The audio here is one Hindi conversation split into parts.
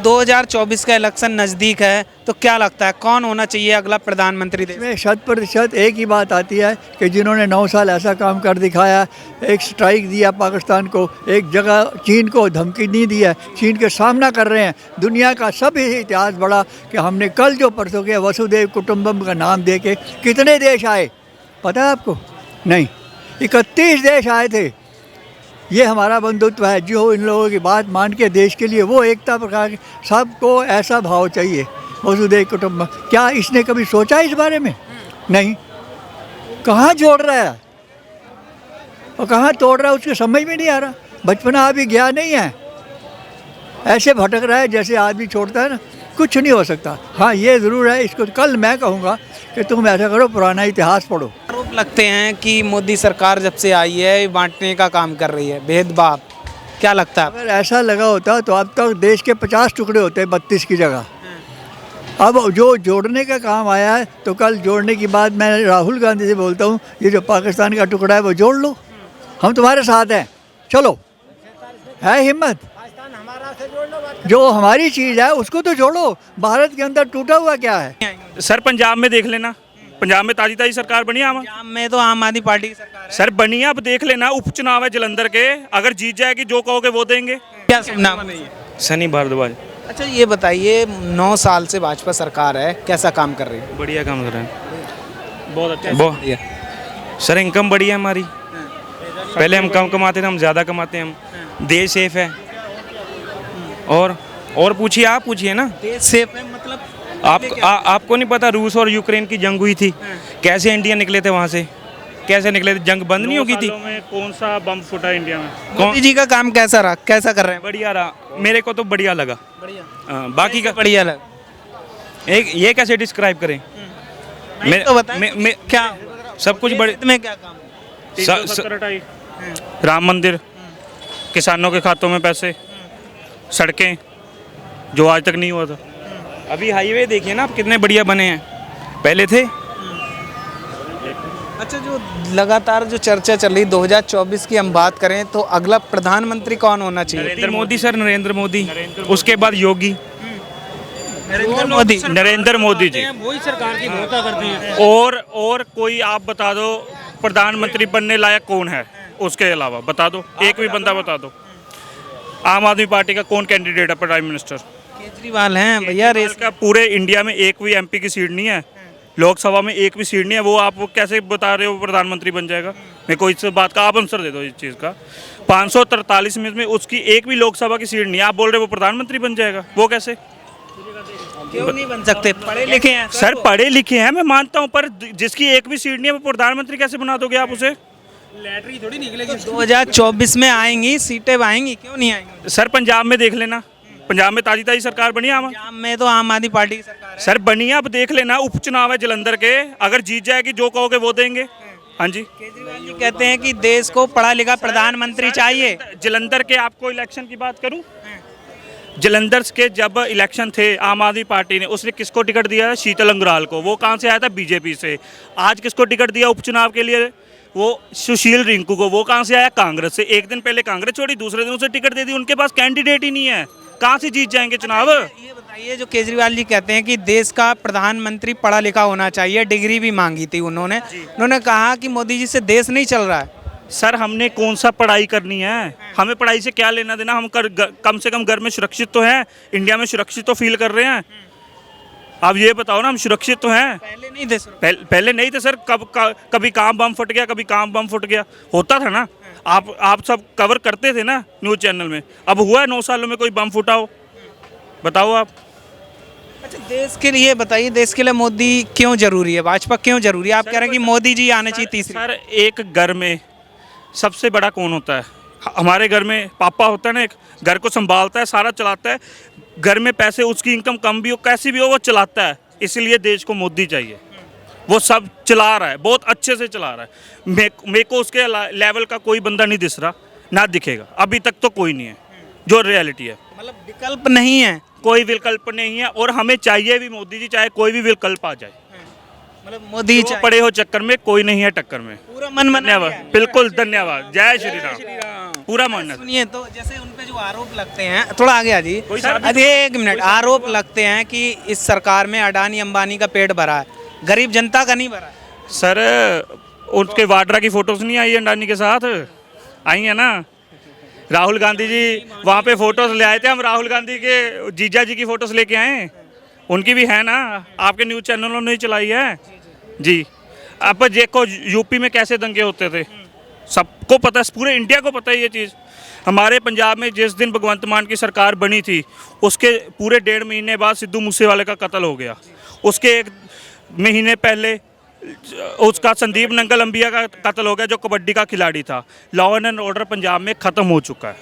2024 का इलेक्शन नज़दीक है, तो क्या लगता है कौन होना चाहिए अगला प्रधानमंत्री देश? इसमें 100% एक ही बात आती है कि जिन्होंने 9 साल ऐसा काम कर दिखाया, एक स्ट्राइक दिया पाकिस्तान को, एक जगह चीन को धमकी नहीं दी है, चीन के सामना कर रहे हैं। दुनिया का सब इतिहास बड़ा कि हमने कल जो परसों के वसुदेव कुटुंबम का नाम दे के कितने देश आए, पता है आपको? नहीं, 31 देश आए थे। ये हमारा बंधुत्व है, जो इन लोगों की बात मान के देश के लिए वो एकता प्रकार की, सबको ऐसा भाव चाहिए वसुधैव कुटुंबकम। क्या इसने कभी सोचा इस बारे में? नहीं। कहाँ जोड़ रहा है और कहाँ तोड़ रहा है, उसके समझ में नहीं आ रहा। बचपना अभी गया नहीं है, ऐसे भटक रहा है जैसे आदमी छोड़ता है ना, कुछ नहीं हो सकता। हाँ, ये ज़रूर है, इसको कल मैं कहूँगा कि तुम ऐसा करो, पुराना इतिहास पढ़ो। आरोप लगते हैं कि मोदी सरकार जब से आई है बांटने का काम कर रही है, भेदभाव, क्या लगता है? अगर ऐसा लगा होता तो अब तक देश के 50 टुकड़े होते, 32 की जगह। अब जो जोड़ने का काम आया है, तो कल जोड़ने की बात मैं राहुल गांधी से बोलता हूँ, ये जो पाकिस्तान का टुकड़ा है वो जोड़ लो, हम तुम्हारे साथ हैं, चलो, है हिम्मत। जो हमारी चीज़ है उसको तो जोड़ो, भारत के अंदर टूटा हुआ क्या है? सर पंजाब में देख लेना, पंजाब में ताजी ताजी सरकार बनी है। पंजाब में तो आम आदमी पार्टी की सरकार है। सर बनी है, अब देख लेना, उपचुनाव है जलंधर के, अगर जीत जाएगी जो कहोगे वो देंगे। क्या सुनना? सनी भारद्वाज। अच्छा, ये बताइए, 9 साल से भाजपा सरकार है, कैसा काम कर रही है? बढ़िया काम कर रहे हैं, बहुत अच्छा। बहुत सर, इनकम बढ़िया है हमारी, पहले हम कम कमाते थे, हम ज़्यादा कमाते हैं, हम देश सेफ है। और पूछिए, आप पूछिए ना। देश सेफ है मतलब आपको नहीं पता रूस और यूक्रेन की जंग हुई थी, कैसे इंडिया निकले थे वहाँ से, कैसे निकले थे? जंग बंद नहीं होगी थी। में कौन सा बम फूटा इंडिया में? मोदी जी का काम कैसा रहा, कैसा कर रहे हैं? बढ़िया रहा, मेरे को तो बढ़िया लगा। बढ़िया। बाकी का बढ़िया लगा। एक ये कैसे डिस्क्राइब करें? मैं तो बताएं, क्या सब कुछ बड़े में क्या काम? 370 हटाई। राम मंदिर, किसानों के खातों में पैसे, सड़कें जो आज तक नहीं हुआ था। अभी हाईवे देखिए ना आप कितने बढ़िया बने हैं, पहले थे। अच्छा, जो लगातार जो चर्चा चल रही 2024 की हम बात करें, तो अगला प्रधानमंत्री कौन होना चाहिए? नरेंद्र मोदी सर, नरेंद्र मोदी, उसके बाद योगी। नरेंद्र मोदी जी वही सरकार की घोषणा करते हैं। और कोई आप बता दो प्रधानमंत्री बनने लायक कौन है, उसके अलावा बता दो, एक भी बंदा बता दो। आम आदमी पार्टी का कौन कैंडिडेट है प्राइम मिनिस्टर? केजरीवाल हैं भैया। रेस का पूरे इंडिया में एक भी एमपी की सीट नहीं है, लोकसभा में एक भी सीट नहीं है, वो आप कैसे बता रहे हो प्रधानमंत्री बन जाएगा? मेरे को इस बात का आप आंसर दे दो इस चीज़ का। 543 में उसकी एक भी लोकसभा की सीट नहीं है, आप बोल रहे हो वो प्रधानमंत्री बन जाएगा, वो कैसे? क्यों नहीं बन सकते? पढ़े लिखे हैं सर, पढ़े लिखे हैं, मैं मानता हूँ, पर जिसकी एक भी सीट नहीं है वो प्रधानमंत्री कैसे बना दोगे आप उसे? लैटरी थोड़ी निकलेगी। 2024 में आएंगी सीटें, आएंगी, क्यों नहीं आएंगी? सर पंजाब में देख लेना, पंजाब में ताजी ताजी सरकार बनी है। पंजाब में तो आम आदमी पार्टी की सरकार है। सर बनी है, अब देख लेना, उपचुनाव है जलंधर के, अगर जीत जाएगी जो कहोगे वो देंगे। हाँ जी। केजरीवाल जी कहते हैं कि देश को पढ़ा लिखा प्रधानमंत्री चाहिए। जलंधर के आपको इलेक्शन की बात करूं, जलंधर के जब इलेक्शन थे आम आदमी पार्टी ने, उसने किसको टिकट दिया? शीतल अंगराल को। वो कहाँ से आया था? बीजेपी से। आज किसको टिकट दिया उपचुनाव के लिए? वो सुशील रिंकू को। वो कहाँ से आया? कांग्रेस से। एक दिन पहले कांग्रेस छोड़ी, दूसरे दिन उसे टिकट दे दी। उनके पास कैंडिडेट ही नहीं है, कहाँ से जीत जाएंगे चुनाव? ये बताइए, जो केजरीवाल जी कहते हैं कि देश का प्रधानमंत्री पढ़ा लिखा होना चाहिए, डिग्री भी मांगी थी उन्होंने कहा कि मोदी जी से देश नहीं चल रहा है। सर हमने कौन सा पढ़ाई करनी है? हमें पढ़ाई से क्या लेना देना? हम कम से कम घर में सुरक्षित तो हैं, इंडिया में सुरक्षित तो फील कर रहे हैं। अब ये बताओ ना, हम सुरक्षित तो हैं? पहले नहीं थे। पहले नहीं थे सर। कभी काम बम फट गया, कभी काम बम फट गया, होता था ना। आप सब कवर करते थे ना न्यूज़ चैनल में। अब हुआ है 9 सालों में कोई बम फूटा हो? बताओ आप। अच्छा, देश के लिए बताइए, देश के लिए मोदी क्यों जरूरी है, भाजपा क्यों जरूरी है? आप कह रहे हैं कि मोदी जी आने चाहिए तीसरी। सर एक घर में सबसे बड़ा कौन होता है? हमारे घर में पापा होता है ना, एक घर को संभालता है, सारा चलाता है। घर में पैसे, उसकी इनकम कम भी हो कैसी भी हो, वो चलाता है। इसलिए देश को मोदी चाहिए, वो सब चला रहा है, बहुत अच्छे से चला रहा है। मेरे को उसके लेवल का कोई बंदा नहीं दिख रहा, ना दिखेगा अभी तक तो कोई नहीं है, जो रियलिटी है। मतलब विकल्प नहीं है, कोई विकल्प नहीं है, और हमें चाहिए भी मोदी जी, चाहे कोई भी विकल्प आ जाए। मतलब मोदी पड़े हो चक्कर में कोई नहीं है टक्कर में। पूरा मन धन्यवाद, बिल्कुल धन्यवाद। जय श्री राम। पूरा मेहनत। सुनिए तो जैसे उन पे जो आरोप लगते हैं, थोड़ा आगे आ जाइए। कोई साहब- अरे एक मिनट, आरोप लगते हैं कि इस सरकार में अडानी अंबानी का पेट भरा है, गरीब जनता का नहीं भरा है। सर उनके वाड्रा की फोटोज नहीं आई है अंडानी के साथ, आई है ना। राहुल गांधी जी वहाँ पे फोटोज ले आए थे, हम राहुल गांधी के जीजा जी की फोटोज लेके आए, उनकी भी है ना, आपके न्यूज़ चैनलों ने ही चलाई है जी। आप देखो यूपी में कैसे दंगे होते थे, सबको पता है, पूरे इंडिया को पता है ये चीज़। हमारे पंजाब में जिस दिन भगवंत मान की सरकार बनी थी, उसके पूरे 1.5 महीने बाद सिद्धू मूसेवाले का कत्ल हो गया। उसके 1 महीने पहले उसका संदीप नंगल अंबिया का कत्ल हो गया, जो कबड्डी का खिलाड़ी था। लॉ एंड ऑर्डर पंजाब में ख़त्म हो चुका है।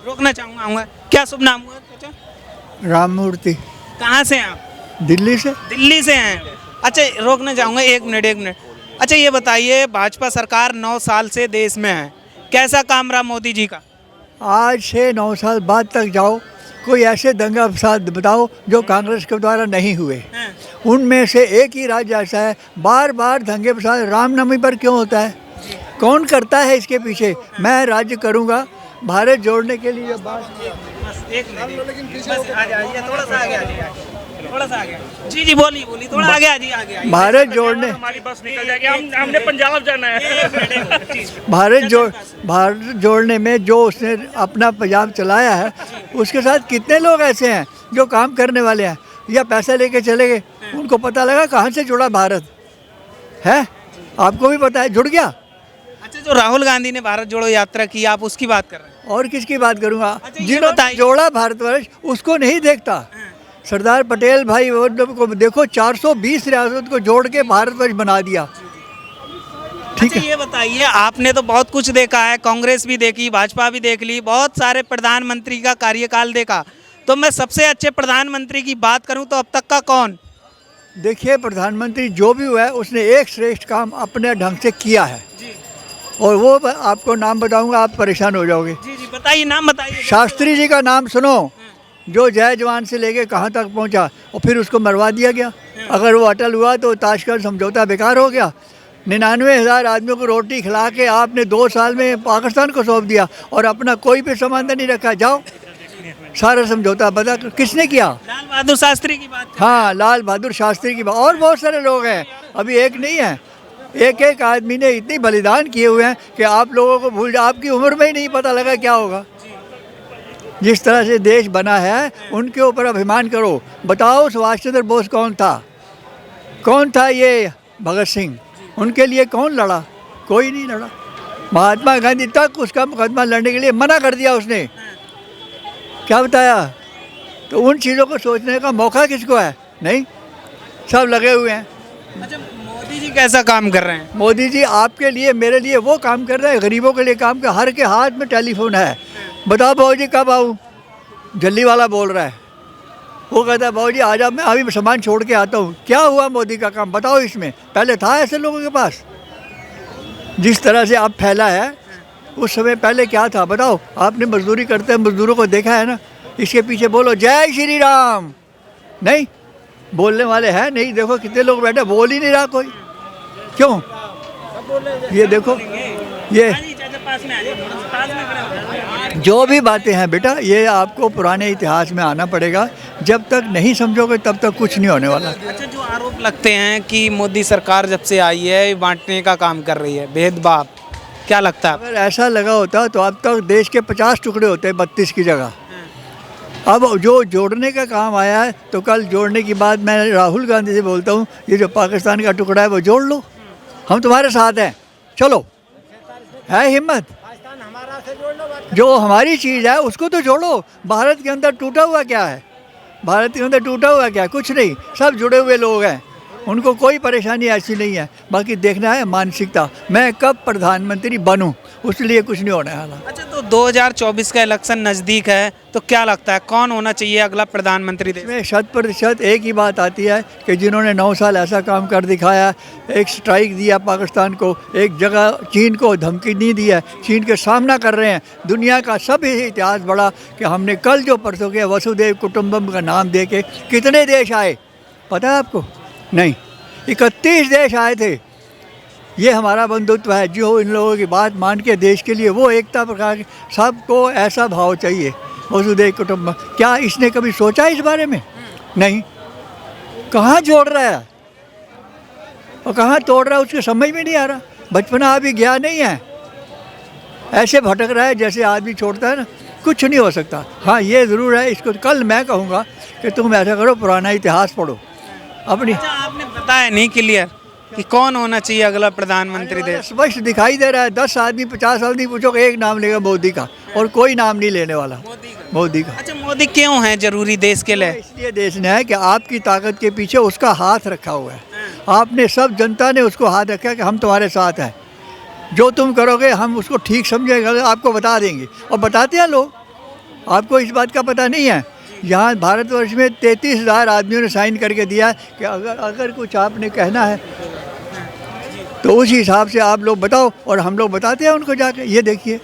रोकना चाहूँगा, आऊँगा। क्या शुभ नाम हुआ चाचा? राममूर्ति, कहाँ से हैं आप? दिल्ली से। दिल्ली से हैं। अच्छा, रोकना चाहूँगा, एक मिनट। अच्छा ये बताइए, भाजपा सरकार 9 साल से देश में है, कैसा काम रहा मोदी जी का? आज से 9 साल बाद तक जाओ, कोई ऐसे दंगा फसाद बताओ जो कांग्रेस के द्वारा नहीं हुए। उनमें से एक ही राज्य ऐसा है, बार बार दंगे फसाद रामनवमी पर क्यों होता है? कौन करता है इसके पीछे? मैं राज्य करूँगा, भारत जोड़ने के लिए बात। बस एक मिनट, बस आ जाइए, थोड़ा सा आगे आ जाइए, थोड़ा सा आगे। जी बोलिए, थोड़ा आगे आ जाइए, आगे। भारत जोड़ने, हमारी बस निकल जाएगी, हमने पंजाब जाना है। भारत जोड़ने में जो उसने अपना पंजाब चलाया है, उसके साथ कितने लोग ऐसे हैं जो काम करने वाले हैं या पैसा लेके चले गए, उनको पता लगा कहाँ से जुड़ा भारत है, आपको भी पता है, जुड़ गया। अच्छा, जो राहुल गांधी ने भारत जोड़ो यात्रा की, आप उसकी बात कर रहे हैं? और किसकी बात करूँगा? अच्छा, ये जिन्होंने बताइए। जोड़ा भारतवर्ष उसको नहीं देखता। सरदार पटेल भाई वो को देखो, 420 रियासत को जोड़ के भारतवर्ष बना दिया। ठीक अच्छा, है, ये बताइए, आपने तो बहुत कुछ देखा है, कांग्रेस भी देखी, भाजपा भी देख ली, बहुत सारे प्रधानमंत्री का कार्यकाल देखा, तो मैं सबसे अच्छे प्रधानमंत्री की बात करूं तो अब तक का कौन? देखिए प्रधानमंत्री जो भी हुआ है उसने एक श्रेष्ठ काम अपने ढंग से किया है, और वो आपको नाम बताऊंगा, आप परेशान हो जाओगे। जी बताइए, नाम बताइए। शास्त्री जी का नाम सुनो, जो जय जवान से लेके कहाँ तक पहुँचा और फिर उसको मरवा दिया गया। अगर वो अटल हुआ तो ताशकंद समझौता बेकार हो गया। 99,000 आदमियों को रोटी खिला के आपने 2 साल में पाकिस्तान को सौंप दिया और अपना कोई भी समाधान नहीं रखा। जाओ, सारा समझौता बता किसने किया? लाल बहादुर शास्त्री की बात करें। हाँ, लाल बहादुर शास्त्री की बात, और बहुत सारे लोग हैं, अभी एक नहीं है, एक एक आदमी ने इतनी बलिदान किए हुए हैं कि आप लोगों को भूल जा, आपकी उम्र में ही नहीं पता लगा क्या होगा। जिस तरह से देश बना है उनके ऊपर अभिमान करो। बताओ सुभाष चंद्र बोस कौन था? कौन था ये भगत सिंह? उनके लिए कौन लड़ा? कोई नहीं लड़ा। महात्मा गांधी तक उसका मुकदमा लड़ने के लिए मना कर दिया उसने। क्या बताया? तो उन चीज़ों को सोचने का मौका किसको है? नहीं, सब लगे हुए हैं। अच्छा, मोदी जी कैसा काम कर रहे हैं? मोदी जी आपके लिए मेरे लिए वो काम कर रहे हैं, गरीबों के लिए काम कर। हर के हाथ में टेलीफोन है। बताओ बाबू जी कब आऊँ? जल्दी वाला बोल रहा है, वो कहता है बाबू जी आ जाओ, मैं अभी सामान छोड़ के आता हूँ। क्या हुआ मोदी का काम बताओ इसमें? पहले था ऐसे लोगों के पास? जिस तरह से अब फैला है उस समय पहले क्या था बताओ? आपने मजदूरी करते हैं मजदूरों को देखा है ना, इसके पीछे बोलो जय श्री राम, नहीं बोलने वाले हैं नहीं। देखो कितने लोग बैठे, बोल ही नहीं रहा कोई। क्यों? ये देखो, ये जो भी बातें हैं बेटा, ये आपको पुराने इतिहास में आना पड़ेगा। जब तक नहीं समझोगे तब तक कुछ नहीं होने वाला। अच्छा, जो आरोप लगते हैं कि मोदी सरकार जब से आई है बांटने का काम कर रही है, भेदभाव, क्या लगता है? अगर ऐसा लगा होता तो अब तक देश के 50 टुकड़े होते, 32 की जगह। अब जो जोड़ने का काम आया है, तो कल जोड़ने की बात मैं राहुल गांधी से बोलता हूँ, ये जो पाकिस्तान का टुकड़ा है वो जोड़ लो, हम तुम्हारे साथ हैं, चलो, है हिम्मत। जो हमारी चीज़ है उसको तो जोड़ो। भारत के अंदर टूटा हुआ क्या है? भारत के अंदर टूटा हुआ क्या? कुछ नहीं, सब जुड़े हुए लोग हैं, उनको कोई परेशानी ऐसी नहीं है। बाकी देखना है मानसिकता, मैं कब प्रधानमंत्री बनूं, उसलिए कुछ नहीं होने वाला। अच्छा, तो 2024 का इलेक्शन नज़दीक है, तो क्या लगता है कौन होना चाहिए अगला प्रधानमंत्री देश? इसमें 100% एक ही बात आती है कि जिन्होंने 9 साल ऐसा काम कर दिखाया, एक स्ट्राइक दिया पाकिस्तान को, एक जगह चीन को धमकी नहीं दी है, चीन के सामना कर रहे हैं। दुनिया का सब इतिहास बड़ा कि हमने कल जो परसों के वसुदेव कुटुंबम का नाम दे के कितने देश आए, पता है आपको? नहीं, 31 देश आए थे। ये हमारा बंधुत्व है। जो इन लोगों की बात मान के देश के लिए वो एकता प्रकार की, सबको ऐसा भाव चाहिए वसुधैव कुटुंबकम। क्या इसने कभी सोचा इस बारे में? नहीं। कहाँ जोड़ रहा है और कहाँ तोड़ रहा है उसके समझ में नहीं आ रहा। बचपना अभी गया नहीं है, ऐसे भटक रहा है जैसे आदमी छोड़ता है ना, कुछ नहीं हो सकता। हाँ ये ज़रूर है, इसको कल मैं कहूँगा कि तुम ऐसा करो, पुराना इतिहास पढ़ो अपनी। अच्छा, आपने बताया नहीं क्लियर कि कौन होना चाहिए अगला प्रधानमंत्री देश। स्पष्ट दिखाई दे रहा है। 10 आदमी 50 आदमी पूछो, एक नाम लेगा मोदी का, और कोई नाम नहीं लेने वाला मोदी का। अच्छा, मोदी क्यों है जरूरी देश के लिए? इसलिए देखना है कि आपकी ताकत के पीछे उसका हाथ रखा हुआ है। आपने सब जनता ने उसको हाथ रखा कि हम तुम्हारे साथ हैं, जो तुम करोगे हम उसको ठीक समझेंगे, आपको बता देंगे। और बताते हैं लोग, आपको इस बात का पता नहीं है। यहाँ भारतवर्ष में 33,000 आदमियों ने साइन करके दिया है कि अगर कुछ आपने कहना है तो उस हिसाब से आप लोग बताओ, और हम लोग बताते हैं उनको जाके। ये देखिए